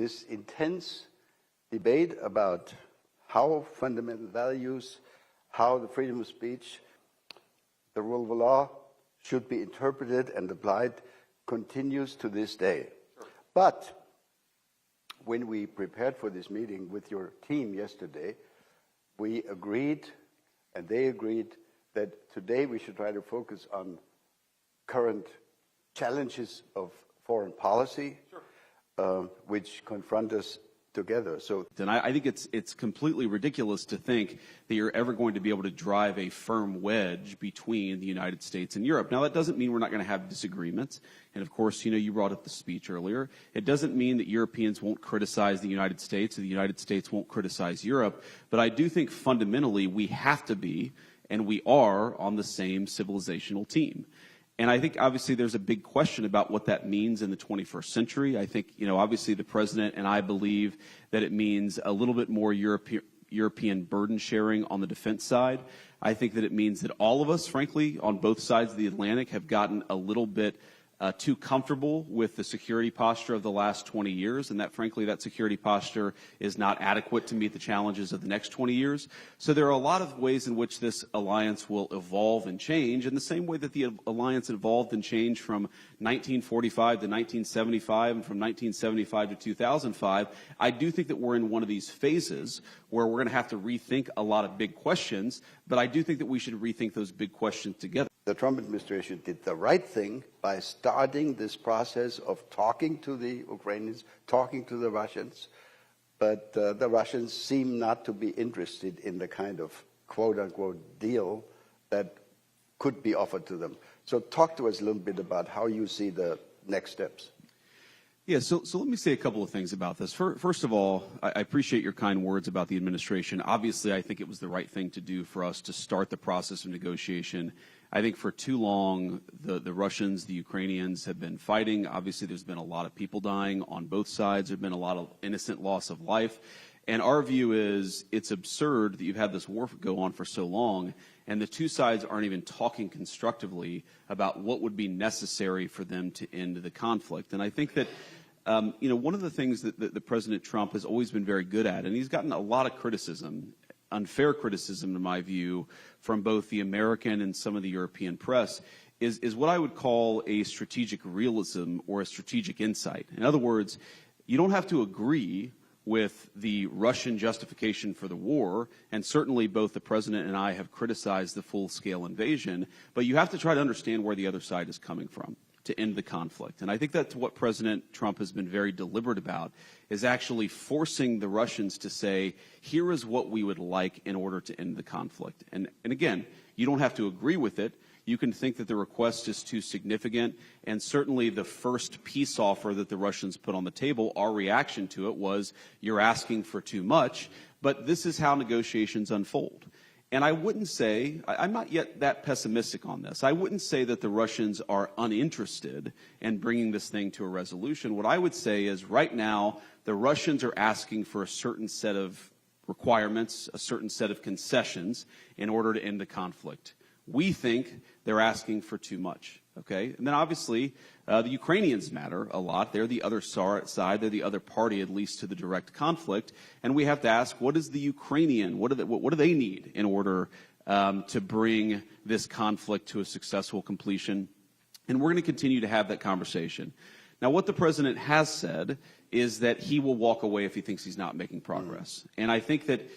this intense debate about how fundamental values, how the freedom of speech, the rule of law should be interpreted and applied continues to this day. Sure. But when we prepared for this meeting with your team yesterday, we agreed, and they agreed, that today we should try to focus on current challenges of foreign policy, sure, which confront us together. And I think it's completely ridiculous to think that you're ever going to be able to drive a firm wedge between the United States and Europe. Now, that doesn't mean we're not going to have disagreements. And of course, you brought up the speech earlier. It doesn't mean that Europeans won't criticize the United States or the United States won't criticize Europe. But I do think fundamentally we have to be, and we are, on the same civilizational team. And I think, obviously, there's a big question about what that means in the 21st century. I think, obviously, the president and I believe that it means a little bit more European burden sharing on the defense side. I think that it means that all of us, frankly, on both sides of the Atlantic have gotten a little bit too comfortable with the security posture of the last 20 years, and that, frankly, that security posture is not adequate to meet the challenges of the next 20 years. So there are a lot of ways in which this alliance will evolve and change, in the same way that the alliance evolved and changed from 1945 to 1975 and from 1975 to 2005. I do think that we're in one of these phases where we're going to have to rethink a lot of big questions, but I do think that we should rethink those big questions together. The Trump administration did the right thing by starting this process of talking to the Ukrainians, talking to the Russians, but the Russians seem not to be interested in the kind of quote-unquote deal that could be offered to them. So talk to us a little bit about how you see the next steps. Yeah, so let me say a couple of things about this. First of all, I appreciate your kind words about the administration. Obviously, I think it was the right thing to do for us to start the process of negotiation. I think for too long, the Russians, the Ukrainians have been fighting. Obviously, there's been a lot of people dying on both sides. There's been a lot of innocent loss of life. And our view is it's absurd that you've had this war go on for so long, and the two sides aren't even talking constructively about what would be necessary for them to end the conflict. And I think that, one of the things that President Trump has always been very good at, and he's gotten a lot of criticism, unfair criticism, in my view, from both the American and some of the European press, is what I would call a strategic realism or a strategic insight. In other words, you don't have to agree with the Russian justification for the war, and certainly both the president and I have criticized the full-scale invasion, but you have to try to understand where the other side is coming from to end the conflict. And I think that's what President Trump has been very deliberate about, is actually forcing the Russians to say, here is what we would like in order to end the conflict. And again, you don't have to agree with it. You can think that the request is too significant, and certainly the first peace offer that the Russians put on the table, our reaction to it was, you're asking for too much, but this is how negotiations unfold. And I wouldn't say, I'm not yet that pessimistic on this, I wouldn't say that the Russians are uninterested in bringing this thing to a resolution. What I would say is right now, the Russians are asking for a certain set of requirements, a certain set of concessions in order to end the conflict. We think they're asking for too much, okay? And then obviously, the Ukrainians matter a lot. They're the other side. They're the other party, at least to the direct conflict. And we have to ask, what is the Ukrainian, what do they need in order to bring this conflict to a successful completion? And we're going to continue to have that conversation. Now, what the president has said is that he will walk away if he thinks he's not making progress. And I think that,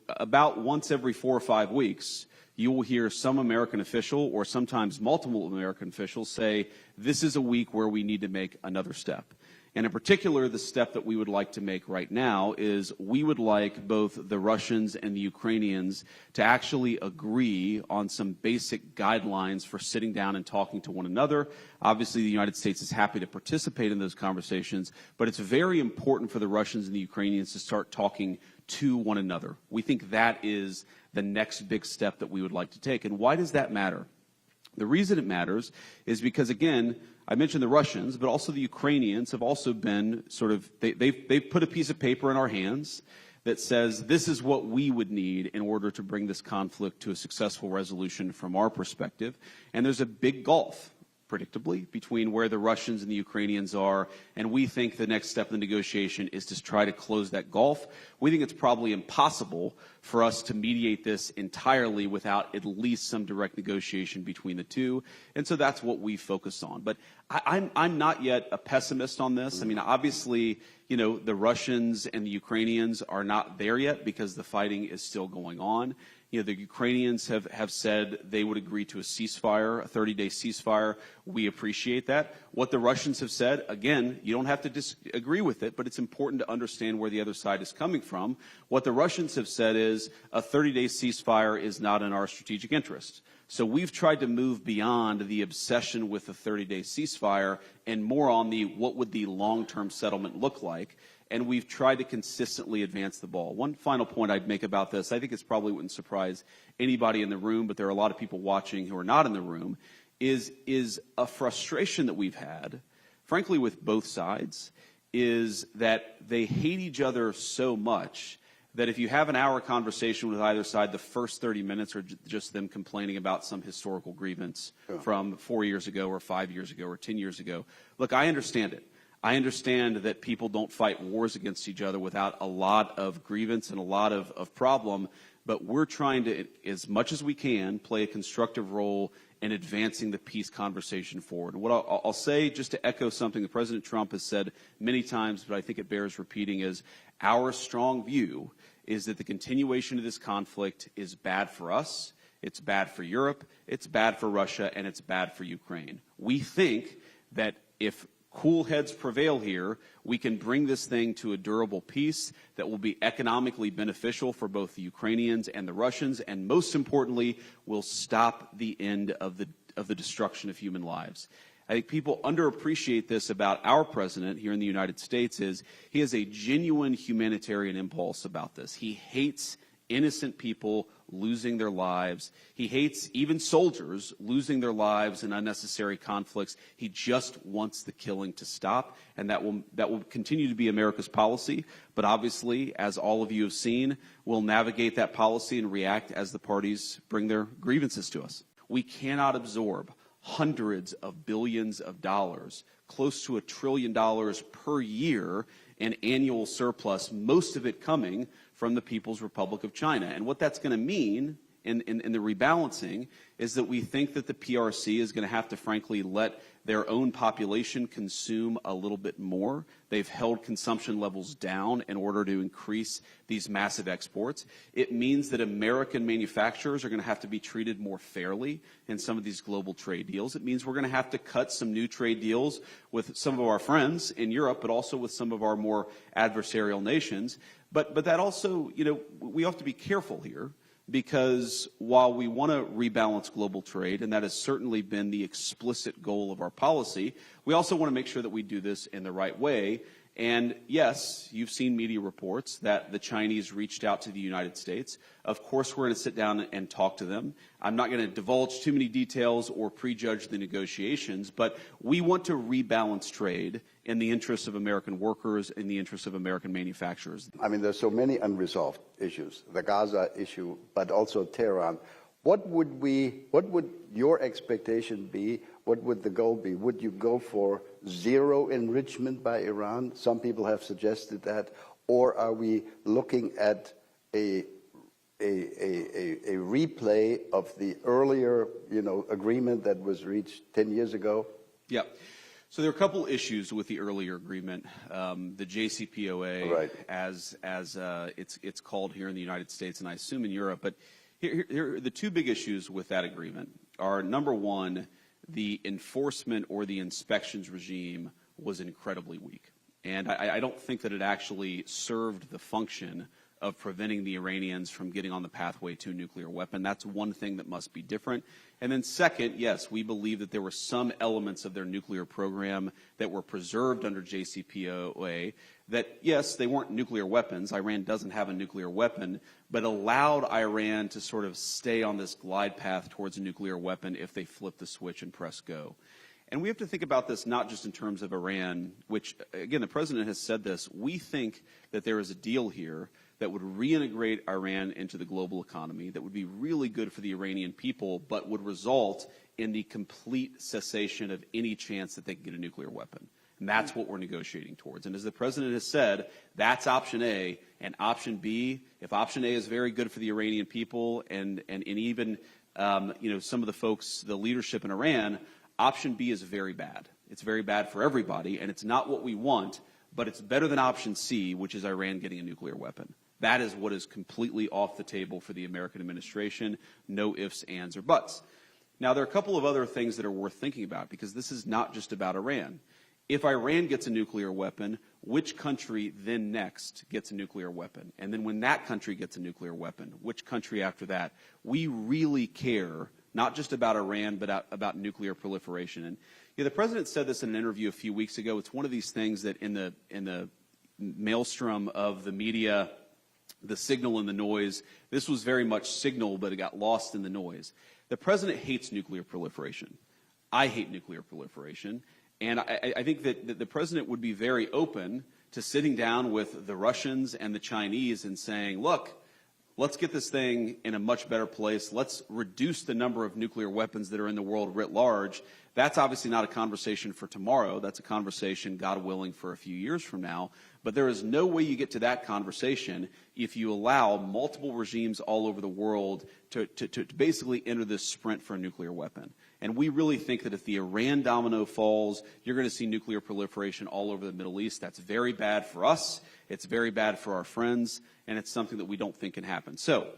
about once every 4 or 5 weeks, you will hear some American official or sometimes multiple American officials say, this is a week where we need to make another step. And in particular, the step that we would like to make right now is we would like both the Russians and the Ukrainians to actually agree on some basic guidelines for sitting down and talking to one another. Obviously, the United States is happy to participate in those conversations, but it's very important for the Russians and the Ukrainians to start talking to one another. We think that is the next big step that we would like to take. And why does that matter? The reason it matters is because, again, I mentioned the Russians, but also the Ukrainians have also been they've put a piece of paper in our hands that says this is what we would need in order to bring this conflict to a successful resolution from our perspective. And there's a big gulf predictably, between where the Russians and the Ukrainians are, and we think the next step in the negotiation is to try to close that gulf. We think it's probably impossible for us to mediate this entirely without at least some direct negotiation between the two, and so that's what we focus on. But I'm not yet a pessimist on this. I mean, obviously, you know, the Russians and the Ukrainians are not there yet because the fighting is still going on. You know, the Ukrainians have said they would agree to a ceasefire, a 30-day ceasefire. We appreciate that. What the Russians have said, again, you don't have to disagree with it, but it's important to understand where the other side is coming from. What the Russians have said is a 30-day ceasefire is not in our strategic interest. So we've tried to move beyond the obsession with the 30-day ceasefire and more on the what would the long-term settlement look like. And we've tried to consistently advance the ball. One final point I'd make about this, I think it probably wouldn't surprise anybody in the room, but there are a lot of people watching who are not in the room, is a frustration that we've had, frankly, with both sides, is that they hate each other so much that if you have an hour conversation with either side, the first 30 minutes are just them complaining about some historical grievance from 4 years ago or 5 years ago or 10 years ago. Look, I understand it. I understand that people don't fight wars against each other without a lot of grievance and a lot of problem, but we're trying to, as much as we can, play a constructive role in advancing the peace conversation forward. What I'll say, just to echo something that President Trump has said many times, but I think it bears repeating, is our strong view is that the continuation of this conflict is bad for us, it's bad for Europe, it's bad for Russia, and it's bad for Ukraine. We think that if cool heads prevail here, we can bring this thing to a durable peace that will be economically beneficial for both the Ukrainians and the Russians, and most importantly, will stop the end of the destruction of human lives. I think people underappreciate this about our president here in the United States is he has a genuine humanitarian impulse about this. He hates innocent people losing their lives. He hates even soldiers losing their lives in unnecessary conflicts. He just wants the killing to stop, and that will continue to be America's policy. But obviously, as all of you have seen, we'll navigate that policy and react as the parties bring their grievances to us. We cannot absorb hundreds of billions of dollars, close to $1 trillion per year in annual surplus, most of it coming from the People's Republic of China. And what that's going to mean in the rebalancing is that we think that the PRC is going to have to, frankly, let their own population consume a little bit more. They've held consumption levels down in order to increase these massive exports. It means that American manufacturers are going to have to be treated more fairly in some of these global trade deals. It means we're going to have to cut some new trade deals with some of our friends in Europe, but also with some of our more adversarial nations. But that also, you know, we have to be careful here, because while we want to rebalance global trade, and that has certainly been the explicit goal of our policy, we also want to make sure that we do this in the right way. And yes, you've seen media reports that the Chinese reached out to the United States. Of course, we're going to sit down and talk to them. I'm not going to divulge too many details or prejudge the negotiations, but we want to rebalance trade in the interests of American workers, in the interests of American manufacturers. I mean, there's so many unresolved issues, the Gaza issue, but also Tehran. What would your expectation be? What would the goal be? Would you go for zero enrichment by Iran? Some people have suggested that. Or are we looking at a replay of the earlier, agreement that was reached 10 years ago? Yeah. So there are a couple issues with the earlier agreement, the JCPOA, right, as it's called here in the United States, and I assume in Europe. But here the two big issues with that agreement are, number one, the enforcement or the inspections regime was incredibly weak. And I don't think that it actually served the function of preventing the Iranians from getting on the pathway to a nuclear weapon. That's one thing that must be different. And then second, yes, we believe that there were some elements of their nuclear program that were preserved under JCPOA that, yes, they weren't nuclear weapons. Iran doesn't have a nuclear weapon, but allowed Iran to sort of stay on this glide path towards a nuclear weapon if they flip the switch and press go. And we have to think about this not just in terms of Iran, which, again, the president has said this. We think that there is a deal here that would reintegrate Iran into the global economy, that would be really good for the Iranian people, but would result in the complete cessation of any chance that they can get a nuclear weapon. And that's what we're negotiating towards. And as the President has said, that's option A. And option B, if option A is very good for the Iranian people and even some of the folks, the leadership in Iran, option B is very bad. It's very bad for everybody, and it's not what we want, but it's better than option C, which is Iran getting a nuclear weapon. That is what is completely off the table for the American administration. No ifs, ands, or buts. Now, there are a couple of other things that are worth thinking about, because this is not just about Iran. If Iran gets a nuclear weapon, which country then next gets a nuclear weapon? And then when that country gets a nuclear weapon, which country after that? We really care, not just about Iran, but about nuclear proliferation. And the President said this in an interview a few weeks ago. It's one of these things that in the maelstrom of the media, the signal and the noise, this was very much signal, but it got lost in the noise. The President hates nuclear proliferation. I hate nuclear proliferation. And I think that the President would be very open to sitting down with the Russians and the Chinese and saying, look, let's get this thing in a much better place. Let's reduce the number of nuclear weapons that are in the world writ large. That's obviously not a conversation for tomorrow. That's a conversation, God willing, for a few years from now. But there is no way you get to that conversation if you allow multiple regimes all over the world to basically enter this sprint for a nuclear weapon. And we really think that if the Iran domino falls, you're going to see nuclear proliferation all over the Middle East. That's very bad for us. It's very bad for our friends. And it's something that we don't think can happen. So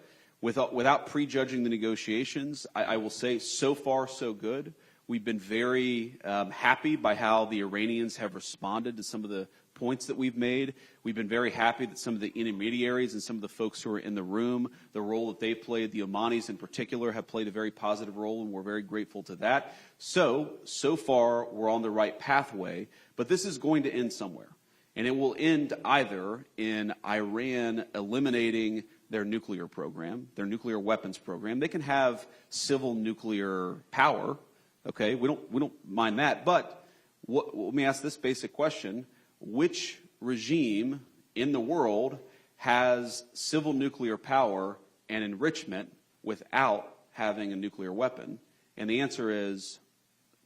without prejudging the negotiations, I will say so far so good. We've been very happy by how the Iranians have responded to some of the points that we've made. We've been very happy that some of the intermediaries and some of the folks who are in the room, the role that they played, the Omanis in particular, have played a very positive role, and we're very grateful to that. So far, we're on the right pathway, but this is going to end somewhere. And it will end either in Iran eliminating their nuclear program, their nuclear weapons program. They can have civil nuclear power. Okay, we don't mind that, but let me ask this basic question. Which regime in the world has civil nuclear power and enrichment without having a nuclear weapon? And the answer is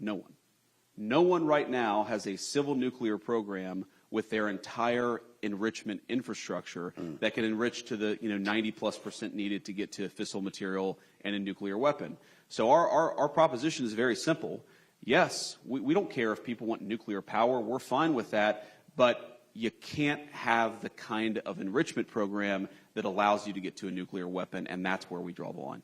no one. No one right now has a civil nuclear program with their entire enrichment infrastructure that can enrich to the 90+% needed to get to fissile material and a nuclear weapon. So our proposition is very simple. Yes, we don't care if people want nuclear power. We're fine with that. But you can't have the kind of enrichment program that allows you to get to a nuclear weapon, and that's where we draw the line.